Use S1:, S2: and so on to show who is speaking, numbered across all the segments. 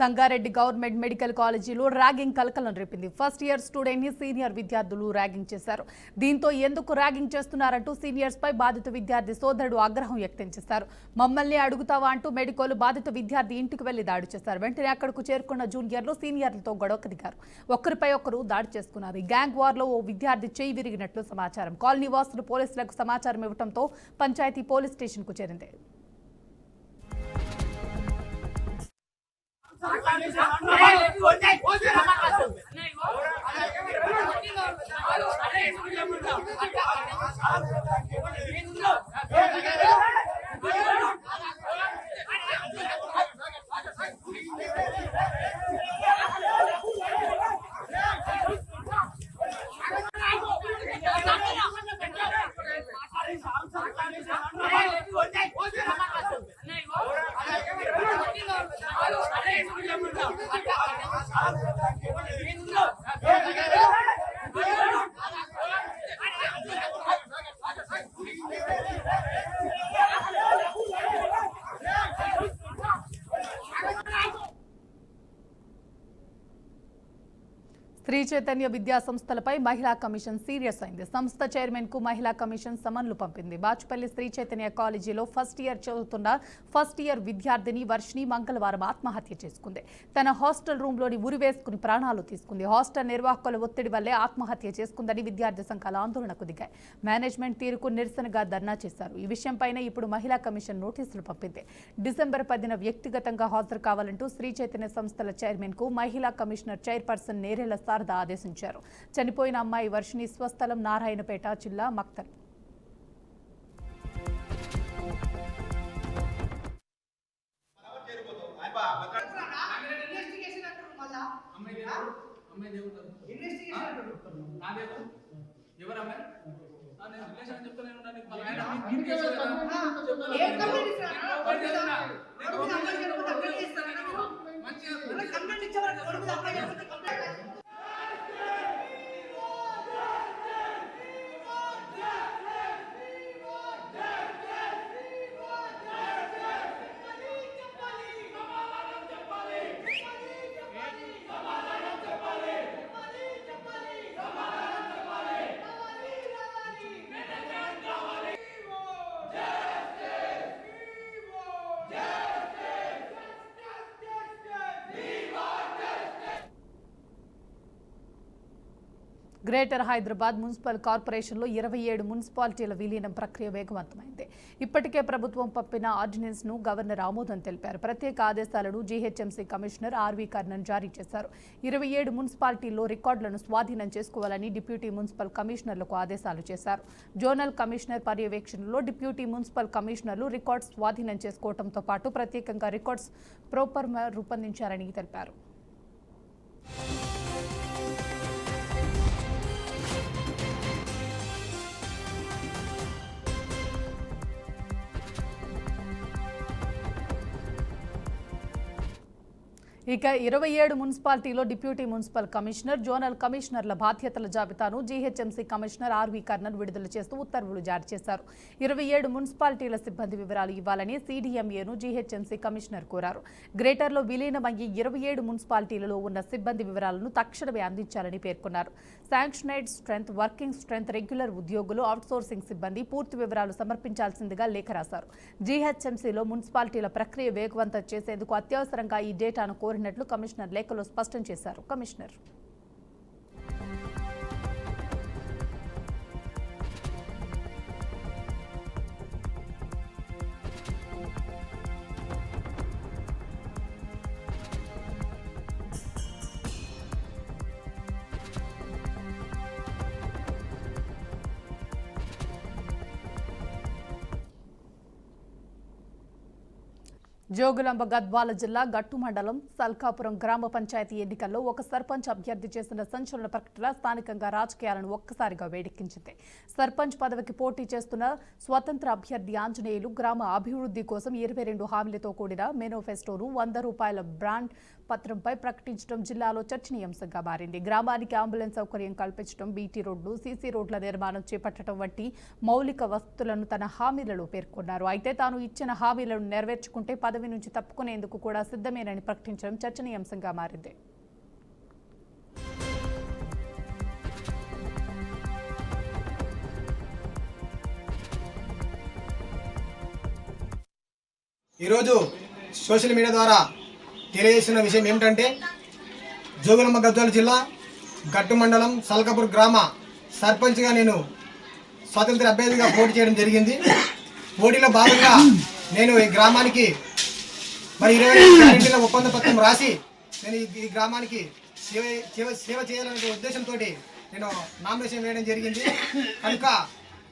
S1: Sangareddy government medical కాలేజీలో ragging కలకలం రేపింది. ఫస్ట్ ఇయర్ స్టూడెంట్ ని సీనియర్ విద్యార్థులు ర్యాగింగ్ చేశారు. దీంతో ఎందుకు ర్యాగింగ్ చేస్తున్నారంటూ సీనియర్స్ పై బాధిత విద్యార్థి సోదరుడు ఆగ్రహం వ్యక్తం చేశారు. మమ్మల్ని అడుగుతావా అంటూ మెడికల్ బాధిత విద్యార్థి ఇంటికి వెళ్లి దాడి చేశారు. వెంటనే అక్కడకు చేరుకున్న జూనియర్లు సీనియర్లతో గొడవకు దిగారు. ఒకరిపై ఒకరు దాడి చేసుకున్నారు. ఈ గ్యాంగ్ వార్ లో ఓ విద్యార్థి చేయి విరిగినట్లు సమాచారం. కాలనీ వాసులు పోలీసులకు సమాచారం ఇవ్వడంతో పంచాయతీ పోలీస్ స్టేషన్ కు చేరింది. శ్రీ చైతన్య విద్యా సంస్థలపై మహిళా కమిషన్ సీరియస్ అయింది. సంస్థ చైర్మన్ కు మహిళా కమిషన్ సమన్లు పంపింది. బాచుపల్లి శ్రీ చైతన్య కాలేజీలో ఫస్ట్ ఇయర్ చదువుతున్న ఫస్ట్ ఇయర్ విద్యార్థిని వర్షిని మంగళవారం ఆత్మహత్య చేసుకుంది. తన హాస్టల్ రూమ్ లోని ఉరివేసుకుని ప్రాణాలు తీసుకుంది. హాస్టల్ నిర్వాహకుల ఒత్తిడి వల్లే ఆత్మహత్య చేసుకుందని విద్యార్థి సంఘాల ఆందోళనకు దిగాయి. మేనేజ్మెంట్ తీరుకు నిరసనగా ధర్నా చేశారు. ఈ విషయంపైన ఇప్పుడు మహిళా కమిషన్ నోటీసులు పంపింది. డిసెంబర్ 10న వ్యక్తిగతంగా హాజరు కావాలంటూ శ్రీ చైతన్య సంస్థల చైర్మన్ కు మహిళా కమిషనర్ చైర్పర్సన్ నేరేళ్ల ఆదేశించారు. చనిపోయిన అమ్మాయి వర్షిని స్వస్థలం నారాయణపేట జిల్లా మక్తల్. గ్రేటర్ హైదరాబాద్ మున్సిపల్ కార్పొరేషన్లో 27 మున్సిపాలిటీల విలీనం ప్రక్రియ వేగవంతమైంది. ఇప్పటికే ప్రభుత్వం పంపిన ఆర్డినెన్స్ ను గవర్నర్ ఆమోదం తెలిపారు. ప్రత్యేక ఆదేశాలను జీహెచ్ఎంసీ కమిషనర్ ఆర్వి కర్ణన్ జారీ చేశారు. 27 మున్సిపాలిటీల్లో రికార్డులను స్వాధీనం చేసుకోవాలని డిప్యూటీ మున్సిపల్ కమిషనర్లకు ఆదేశాలు చేశారు. జోనల్ కమిషనర్ పర్యవేక్షణలో డిప్యూటీ మున్సిపల్ కమిషనర్లు రికార్డ్స్ స్వాధీనం చేసుకోవడంతో పాటు ప్రత్యేకంగా రికార్డ్స్ ప్రోపర్మా రూపొందించారని తెలిపారు. ఇక 27 మున్సిపాలిటీలో డిప్యూటీ మున్సిపల్ కమిషనర్, జోనల్ కమిషనర్ల బాధ్యతల జాబితాను జీహెచ్ఎంసీ కమిషనర్ ఆర్వి కర్ణన్ విడుదల చేస్తూ ఉత్తర్వులు జారీ చేశారు. 27 మున్సిపాలిటీల సిబ్బంది వివరాలు ఇవ్వాలని సీడీఎంఏను జీహెచ్ఎంసీ కమిషనర్ కోరారు. గ్రేటర్లో విలీనమయ్యే 27 మున్సిపాలిటీలలో ఉన్న సిబ్బంది వివరాలను తక్షణమే అందించాలని పేర్కొన్నారు. శాంక్షనైడ్ స్ట్రెంత్, వర్కింగ్ స్ట్రెంత్, రెగ్యులర్ ఉద్యోగులు, అవుట్సోర్సింగ్ సిబ్బంది పూర్తి వివరాలు సమర్పించాల్సిందిగా లేఖ రాశారు. జీహెచ్ఎంసీలో మున్సిపాలిటీల ప్రక్రియ వేగవంతం చేసేందుకు అత్యవసరంగా ఈ డేటాను కోరినట్లు కమిషనర్ లేఖలో స్పష్టం చేశారు. కమిషనర్ జోగులాంబ గద్వాల జిల్లా గట్టు మండలం సల్కాపురం గ్రామ పంచాయతీ ఎన్నికల్లో ఒక సర్పంచ్ అభ్యర్థి చేసిన సంచలన ప్రకటన స్థానికంగా రాజకీయాలను ఒక్కసారిగా వేడెక్కించింది. సర్పంచ్ పదవికి పోటీ చేస్తున్న స్వతంత్ర అభ్యర్థి ఆంజనేయులు గ్రామ అభివృద్ధి కోసం 22 హామీలతో కూడిన మేనిఫెస్టోను 100 రూపాయల బ్రాండ్ పత్రంపై ప్రకటించడం జిల్లాలో చర్చనీయాంశంగా మారింది. గ్రామానికి అంబులెన్స్ సౌకర్యం కల్పించడం, బీటీ రోడ్లు, సీసీ రోడ్ల నిర్మాణం చేపట్టడం వంటి మౌలిక వసతులను తన హామీలలో పేర్కొన్నారు. అయితే తాను ఇచ్చిన హామీలను నెరవేర్చుకుంటే పదవి నుంచి తప్పుకునేందుకు కూడా సిద్ధమేనని ప్రకటించడం చర్చనీయాంశంగా మారింది.
S2: ఈరోజు సోషల్ మీడియా ద్వారా తెలియజేస్తున్న విషయం ఏమిటంటే, జోగులాంబ గద్వాల జిల్లా గట్టు మండలం సల్కాపూర్ గ్రామ సర్పంచ్గా నేను స్వాతంత్ర అభ్యర్థిగా పోటీ చేయడం జరిగింది. పోటీలో భాగంగా నేను ఈ గ్రామానికి మరి 25 గ్యారెంటీల ఒప్పంద పత్రం రాసి నేను ఈ గ్రామానికి సేవ చేయాలనే ఉద్దేశంతో నేను నామినేషన్ వేయడం జరిగింది. కనుక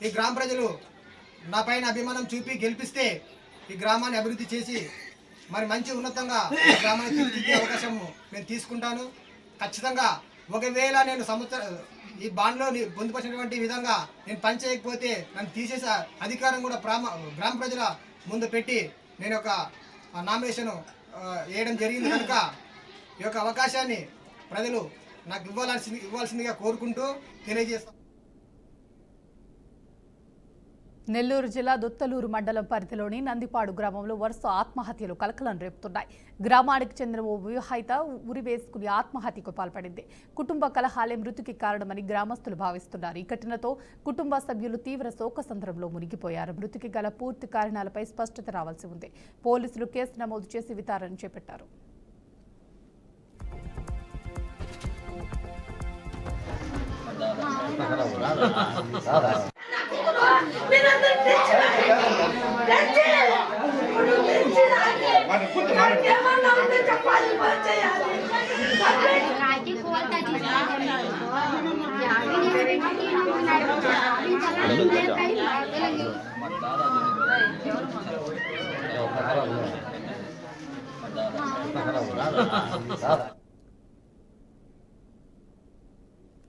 S2: ఈ గ్రామ ప్రజలు నా పైన అభిమానం చూపి గెలిపిస్తే ఈ గ్రామాన్ని అభివృద్ధి చేసి మరి మంచి ఉన్నతంగా ఈ గ్రామాన్ని తీర్చిదిద్దే అవకాశం నేను తీసుకుంటాను. ఖచ్చితంగా ఒకవేళ నేను ఈ బాండ్లో పొందుపరిచినటువంటి విధంగా నేను పని చేయకపోతే నన్ను తీసేసే అధికారం కూడా గ్రామ ప్రజల ముందు పెట్టి నేను ఒక నామినేషన్ వేయడం జరిగింది. కనుక ఈ యొక్క అవకాశాన్ని ప్రజలు నాకు ఇవ్వాల్సిందిగా కోరుకుంటూ తెలియజేస్తాను.
S1: నెల్లూరు జిల్లా దుత్తలూరు మండలం పరిధిలోని నందిపాడు గ్రామంలో వరుస ఆత్మహత్యలు కలకలం రేపుతున్నాయి. గ్రామానికి చెందిన ఓ వివాహిత ఉరి వేసుకుని ఆత్మహత్యకు పాల్పడింది. కుటుంబ కలహాలే మృతికి కారణమని గ్రామస్తులు భావిస్తున్నారు. ఈ ఘటనతో కుటుంబ సభ్యులు తీవ్ర శోకసంద్రంలో మునిగిపోయారు. మృతికి గల పూర్తి కారణాలపై స్పష్టత రావాల్సి ఉంది. పోలీసులు కేసు నమోదు చేసి విచారణ చేపట్టారు.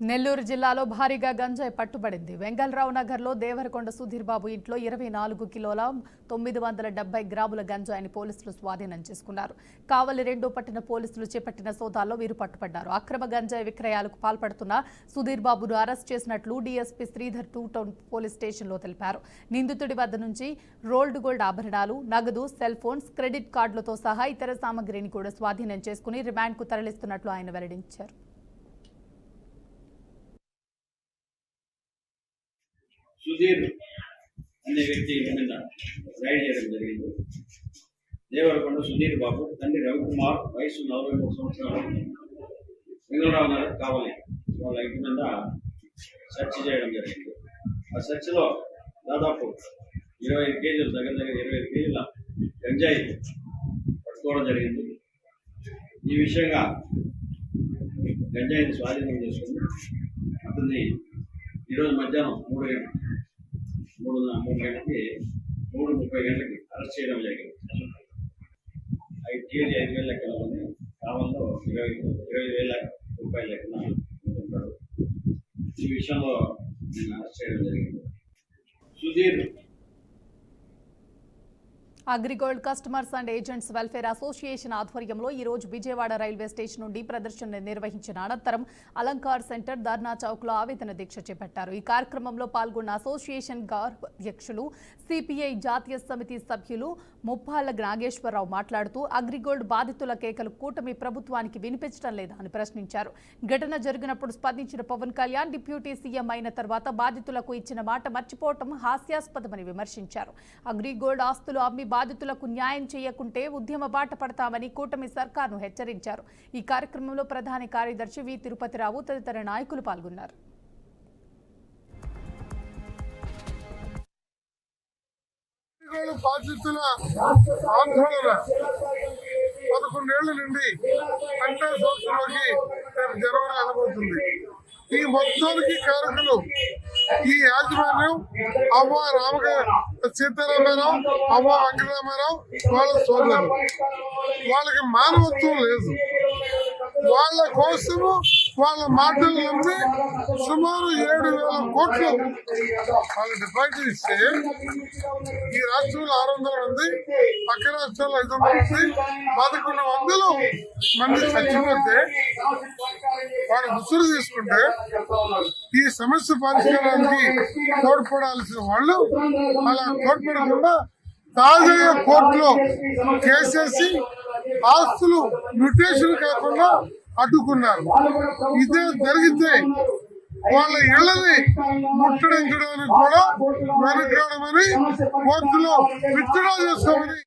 S1: నెల్లూరు జిల్లాలో భారీగా గంజాయి పట్టుబడింది. వెంగళరావు నగర్లో దేవరకొండ సుధీర్ బాబు ఇంట్లో 24 కిలోల 970 గ్రాముల గంజాయిని పోలీసులు స్వాధీనం చేసుకున్నారు. కావలి 2 పట్టణ పోలీసులు చేపట్టిన సోదాల్లో వీరు పట్టుబడ్డారు. అక్రమ గంజాయి విక్రయాలకు పాల్పడుతున్న సుధీర్ బాబును అరెస్ట్ చేసినట్లు డీఎస్పీ శ్రీధర్ 2 టౌన్ పోలీస్ స్టేషన్లో తెలిపారు. నిందితుడి వద్ద నుంచి రోల్డ్ గోల్డ్ ఆభరణాలు, నగదు, సెల్ ఫోన్స్, క్రెడిట్ కార్డులతో సహా ఇతర సామగ్రిని కూడా స్వాధీనం చేసుకుని రిమాండ్కు తరలిస్తున్నట్లు ఆయన వెల్లడించారు.
S3: సుధీర్ అనే వ్యక్తి మీద రైడ్ చేయడం జరిగింది. దేవరకొండ సుధీర్ బాబు, తండ్రి రవికుమార్, వయసు 43 సంవత్సరాలు, వెంగళరావు నగర్ కావాలి. వాళ్ళ ఇంటి మీద సెర్చ్ చేయడం జరిగింది. ఆ సెర్చ్లో దాదాపు 25 కేజీలు, దగ్గర 25 కేజీల గంజాయి పట్టుకోవడం జరిగింది. ఈ విషయంగా గంజాయిని స్వాధీనం చేసుకుని అతన్ని ఈరోజు మధ్యాహ్నం 3:30 గంటలకి అరెస్ట్ చేయడం జరిగింది. 5,000 లెక్కలని కావాలో 20,000 రూపాయల లెక్కన ఉంటాడు. ఈ విషయంలో నేను అరెస్ట్ చేయడం జరిగింది. Sudheer
S1: AgriGold customers and agents welfare association ఆధ్వర్యంలో ఈ రోజు విజయవాడ రైల్వే స్టేషన్ నుండి ప్రదర్శన నిర్వహించిన అనంతరం అలంకార్ సెంటర్, ధర్నా చౌక్లో ఆవేదన దీక్ష చేపట్టారు. ఈ కార్యక్రమంలో పాల్గొన్న అసోసియేషన్ అధ్యక్షులు, సిపిఐ జాతీయ సమితి సభ్యులు ముప్పాళ్ల నాగేశ్వరరావు మాట్లాడుతూ అగ్రిగోల్డ్ బాధితుల కేకలు కూటమి ప్రభుత్వానికి వినిపించడం లేదా అని ప్రశ్నించారు. ఘటన జరిగినప్పుడు స్పందించిన పవన్ కళ్యాణ్ డిప్యూటీ సీఎం అయిన తర్వాత బాధితులకు ఇచ్చిన మాట మర్చిపోవటం హాస్యాస్పదమని విమర్శించారు. అగ్రిగోల్డ్ ఆస్తులు అమ్మి బాధితులకు న్యాయం చేయకుంటే ఉద్యమ బాట పడతామని కూటమి సర్కార్ను హెచ్చరించారు. ఈ కార్యక్రమంలో ప్రధాన కార్యదర్శి వి తిరుపతిరావు తదితర నాయకులు పాల్గొన్నారు.
S4: బాధితుల ఆందోళన 11 ఏళ్ల నుండి 12 సంవత్సరాలకి జరగడం రాబోతుంది. ఈ మొత్తానికి కారకులు ఈ యాజమాన్యం, అవ్వ సీతారామారావు, అవ్వ వెంకటరామారావు, వాళ్ళ సోదరులు. వాళ్ళకి మానవత్వం లేదు. వాళ్ళ కోసము వాళ్ళ మాటలు నమ్మి సుమారు 7,000 కోట్లు వాళ్ళు డిపాజిట్ ఇస్తే ఈ రాష్ట్రంలో 600 మంది, పక్క రాష్ట్రాల్లో 500 మంది, 1100 మంది చచ్చిపోతే వాళ్ళు ఉసురు తీసుకుంటే ఈ సమస్య పరిష్కారానికి తోడ్పడాల్సిన వాళ్ళు అలా తోడ్పడకుండా తాజాగా కోర్టులో కేసేసి ఆస్తులు మ్యూటేషన్ కాకుండా అడ్డుకున్నారు. ఇదే జరిగితే వాళ్ళ ఇళ్లని ముట్టడించడానికి కూడా వెనకాడమని కోర్టులో విత్డ్రా చేసుకోమని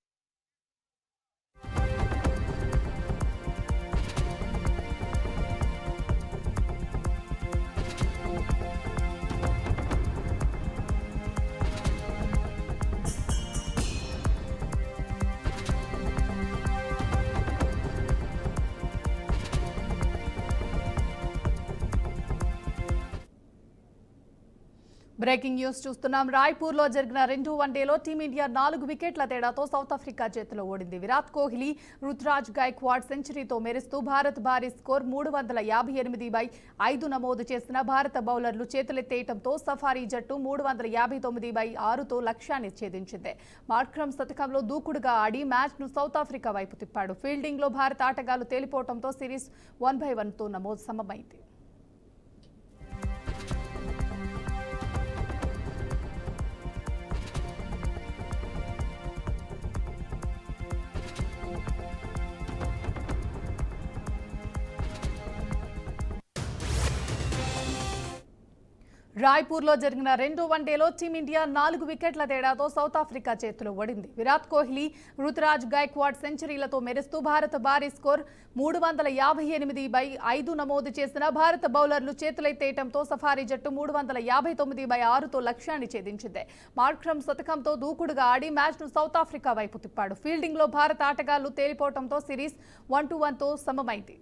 S1: బ్రేకింగ్ న్యూస్ చూస్తున్నాం. రాయ్పూర్లో జరిగిన 2 వన్డేలో టీమిండియా 4 వికెట్ల తేడాతో సౌత్ ఆఫ్రికా చేతిలో ఓడింది. విరాట్ కోహ్లీ, రుతురాజ్ గైక్వాడ్ సెంచరీతో మెరుస్తూ భారత్ భారీ స్కోర్ 358/5 నమోదు చేసిన భారత బౌలర్లు చేతులెత్తేయడంతో సఫారీ జట్టు 359/6తో లక్ష్యాన్ని ఛేదించింది. మార్క్రమ్ శతకంలో దూకుడుగా ఆడి మ్యాచ్ను సౌత్ ఆఫ్రికా వైపు తిప్పాడు. ఫీల్డింగ్లో భారత ఆటగాళ్లు తేలిపోవడంతో సిరీస్ 1/1తో సమమైంది. రాయ్పూర్లో జరిగిన 2 వన్డేలో టీమిండియా 4 వికెట్ల తేడాతో సౌత్ ఆఫ్రికా చేతిలో ఓడింది. విరాట్ కోహ్లీ, రుతురాజ్ గైక్వాడ్ సెంచరీలతో మెరుస్తూ భారత భారీ స్కోర్ 358/5 నమోదు చేసిన భారత బౌలర్లు చేతులెత్తేయడంతో సఫారీ జట్టు 359/6తో లక్ష్యాన్ని ఛేదించింది. మార్క్రమ్ శతకంతో దూకుడుగా ఆడి మ్యాచ్ను సౌత్ ఆఫ్రికా వైపు తిప్పాడు. ఫీల్డింగ్లో భారత ఆటగాళ్లు తేలిపోవడంతో సిరీస్ 1-1తో సమమైంది.